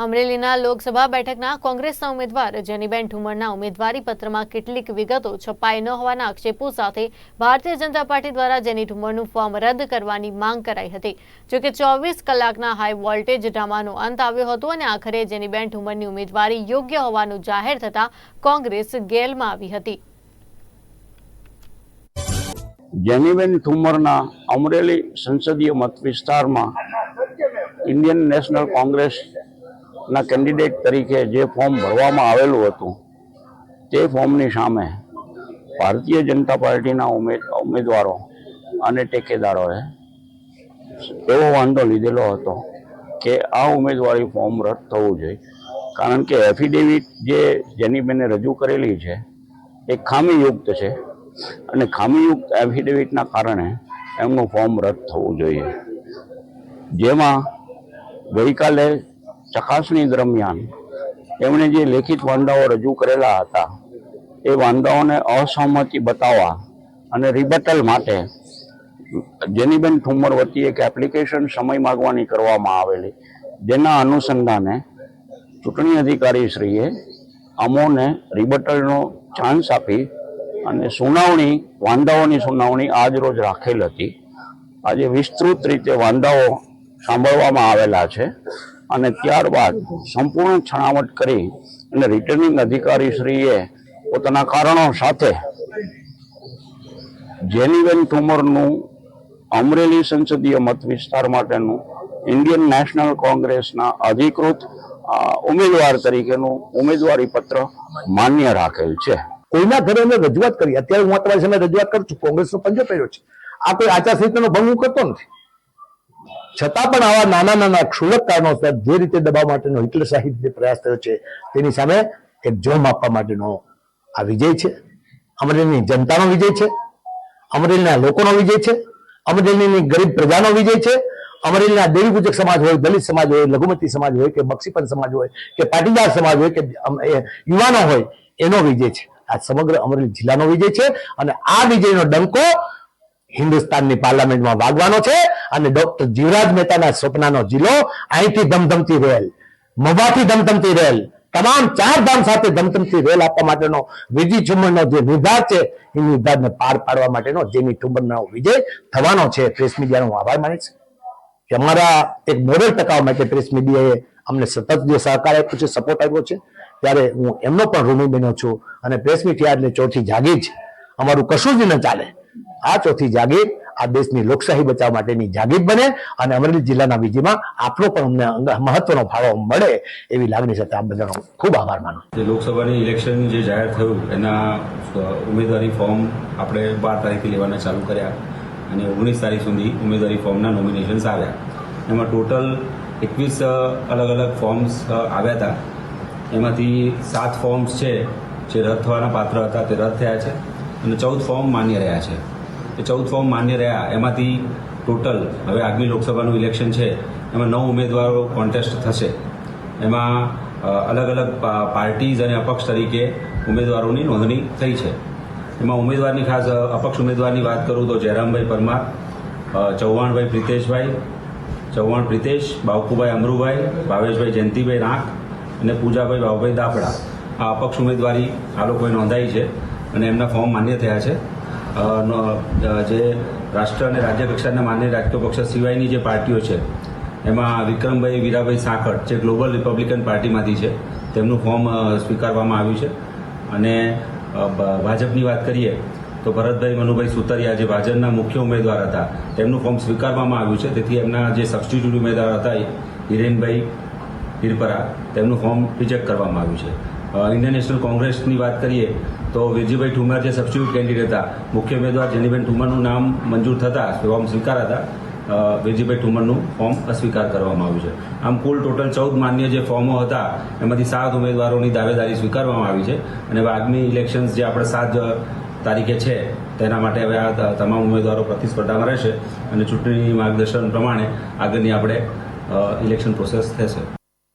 અમરેલીના લોકસભા બેઠકના કોંગ્રેસના ઉમેદવાર જેનીબેન ઠુમરના ઉમેદવારી પત્રમાં કેટલીક વિગતો છપાઈ ન હોવાના આક્ષેપો સાથે ભારતીય જનતા પાર્ટી દ્વારા જેની ઠુમરનું ફોર્મ રદ કરવાની માંગ કરાઈ હતી। જોકે 24 કલાકના હાઈ વોલ્ટેજ ડ્રામાનો અંત આવ્યો હતો અને આખરે જેનીબેન ઠુમરની ઉમેદવારી યોગ્ય હોવાનું જાહેર થતાં કોંગ્રેસ ગેલમાં આવી હતી। જેનીબેન ઠુમરના અમરેલી સંસદીય મત વિસ્તારમાં ઇન્ડિયન નેશનલ કોંગ્રેસ ના કેન્ડિડેટ તરીકે જે ફોર્મ ભરવામાં આવેલું હતું તે ફોર્મની સામે ભારતીય જનતા પાર્ટીના ઉમેદવારો અને ટેકેદારોએ એવો વાંધો લીધેલો હતો કે આ ઉમેદવારી ફોર્મ રદ થવું જોઈએ, કારણ કે એફિડેવિટ જે જેનીબેને રજૂ કરેલી છે એ ખામીયુક્ત છે અને ખામીયુક્ત એફિડેવિટના કારણે એમનું ફોર્મ રદ થવું જોઈએ। જેમાં ગઈકાલે ચકાસણી દરમિયાન એમણે જે લેખિત વાંધાઓ રજૂ કરેલા હતા એ વાંધાઓને અસહમતિ બતાવવા અને રિબટલ માટે જેનીબેન ઠુમર વતી એક એપ્લિકેશન સમય માંગવાની કરવામાં આવેલી, જેના અનુસંધાને ચૂંટણી અધિકારીશ્રીએ અમોને રિબટલનો ચાન્સ આપી અને વાંધાઓની સુનાવણી આજ રોજ રાખેલ હતી। આજે વિસ્તૃત રીતે વાંધાઓ સાંભળવામાં આવેલા છે અને ત્યારબાદ સંપૂર્ણ છણાવટ કરી અને રિટર્નિંગ અધિકારીશ્રીએ પોતાના કારણો સાથે જેનીબેન ઠુમરનું અમરેલી સંસદીય મત વિસ્તાર માટેનું ઇન્ડિયન નેશનલ કોંગ્રેસના અધિકૃત ઉમેદવાર તરીકેનું ઉમેદવારી પત્ર માન્ય રાખેલ છે। કોઈના ઘરે અમે રજૂઆત કરી, અત્યારે હું તમારી સામે રજૂઆત કરું છું, કોંગ્રેસનો પંજો પહેર્યો છે, આ કોઈ આચારસંહિતાનો ભંગ હું કરતો નથી, છતાં પણ આવા નાના નાના ક્ષુલક કારણોસર જે રીતે દબાવ માટેનો હિટલરશાહી રીતે પ્રયાસ થયો છે તેની સામે એક જોમ આપવા માટેનો આ વિજય છે। અમરેલીની જનતાનો વિજય છે, અમરેલીના લોકોનો વિજય છે, અમરેલીની ગરીબ પ્રજાનો વિજય છે, અમરેલીના દેવી પૂજક સમાજ હોય, દલિત સમાજ હોય, લઘુમતી સમાજ હોય કે બક્ષીપંથ સમાજ હોય કે પાટીદાર સમાજ હોય કે યુવાનો હોય, એનો વિજય છે। આ સમગ્ર અમરેલી જિલ્લાનો વિજય છે અને આ વિજયનો ડંકો હિન્દુસ્તાનની પાર્લામેન્ટમાં વાગવાનો છે અને ડોક્ટર જીવરાજ મહેતાના સપનાનો જિલ્લો અહીંથી ધમધમતી રેલ, મવાથી ધમધમતી રેલ, તમામ 4 ધામ સાથે ધમધમતી રેલ આપવા માટેનો વિજય ઠુમરનો જે નિર્ધાર છે એ નિર્ધારને પાર પાડવા માટેનો જેની ઠુમરનો વિજય થવાનો છે। પ્રેસ મીડિયાનો હું આભાર માનીશ કે અમારા એક મોડેલ ટકાવવા માટે પ્રેસ મીડિયાએ અમને સતત જે સહકાર આપ્યો છે, સપોર્ટ આપ્યો છે, ત્યારે હું એમનો પણ ઋણી બન્યો છું અને પ્રેસ મીડિયા એટલે ચોથી જાગીર છે, અમારું કશું જ ન ચાલે। આ ચોથી જાગીર આ દેશની લોકશાહી બચાવવા માટેની જાગીર બને અને અમરેલી જિલ્લાના વિજયમાં આપણો પણ અમને મહત્વનો ફાળો મળે એવી લાગણી સાથે આપ બધાનો ખૂબ આભાર માનું। લોકસભાની ઇલેક્શન જે જાહેર થયું એના ઉમેદવારી ફોર્મ આપણે 12 તારીખે લેવાના ચાલુ કર્યા અને 19 તારીખ સુધી ઉમેદવારી ફોર્મના નોમિનેશન્સ આવ્યા। એમાં ટોટલ 21 અલગ અલગ ફોર્મ્સ આવ્યા હતા। એમાંથી 7 ફોર્મ્સ છે જે રદ થવાના પાત્ર હતા તે રદ થયા છે અને 14 ફોર્મ માન્ય રહ્યા છે। એ 14 ફોર્મ માન્ય રહ્યા એમાંથી ટોટલ હવે આગામી લોકસભાનું ઇલેક્શન છે એમાં 9 ઉમેદવારો કોન્ટેસ્ટ થશે। એમાં અલગ અલગ પાર્ટીઝ અને અપક્ષ તરીકે ઉમેદવારોની નોંધણી થઈ છે। એમાં ઉમેદવારની ખાસ અપક્ષ ઉમેદવારની વાત કરું તો જયરામભાઈ પરમાર, ચૌહાણભાઈ પ્રિતેશભાઈ, ચૌહાણ પ્રિતેશ, બાવકુભાઈ અમરુભાઈ, ભાવેશભાઈ જયંતિભાઈ નાક અને પૂજાભાઈ બાબુભાઈ દાપડા, આ અપક્ષ ઉમેદવારી આ લોકોએ નોંધાઈ છે અને એમના ફોર્મ માન્ય થયા છે। જે રાષ્ટ્ર અને રાજ્ય કક્ષાના માન્ય રાજકીય પક્ષ સિવાયની જે પાર્ટીઓ છે એમાં વિક્રમભાઈ વીરાભાઈ સાંકળ જે ગ્લોબલ રિપબ્લિકન પાર્ટીમાંથી છે તેમનું ફોર્મ સ્વીકારવામાં આવ્યું છે અને ભાજપની વાત કરીએ તો ભરતભાઈ મનુભાઈ સુતરિયા જે ભાજપના મુખ્ય ઉમેદવાર હતા તેમનું ફોર્મ સ્વીકારવામાં આવ્યું છે, તેથી એમના જે સબસ્ટિટ્યૂટ ઉમેદવાર હતા હિરેનભાઈ હિરપરા તેમનું ફોર્મ રિજેક્ટ કરવામાં આવ્યું છે। ઇન્ડિયન નેશનલ કોંગ્રેસની વાત કરીએ તો વિરજીભાઈ ઠુમર જે સબસ્ટિટ્યૂટ કેન્ડિડેટ હતા, મુખ્ય ઉમેદવાર જેનીબેન ઠુમરનું નામ મંજૂર થતાં ફોર્મ સ્વીકારાતા વિરજીભાઈ ઠુમરનું ફોર્મ અસ્વીકાર કરવામાં આવ્યું છે। આમ કુલ ટોટલ 14 માન્ય જે ફોર્મો હતા એમાંથી 7 ઉમેદવારોની દાવેદારી સ્વીકારવામાં આવી છે અને હવે આગામી ઇલેક્શન્સ જે આપણે 7 તારીખે છે તેના માટે હવે આ તમામ ઉમેદવારો પ્રતિસ્પર્ધામાં રહેશે અને ચૂંટણી માર્ગદર્શન પ્રમાણે આગળની આપણે ઇલેક્શન પ્રોસેસ થશે।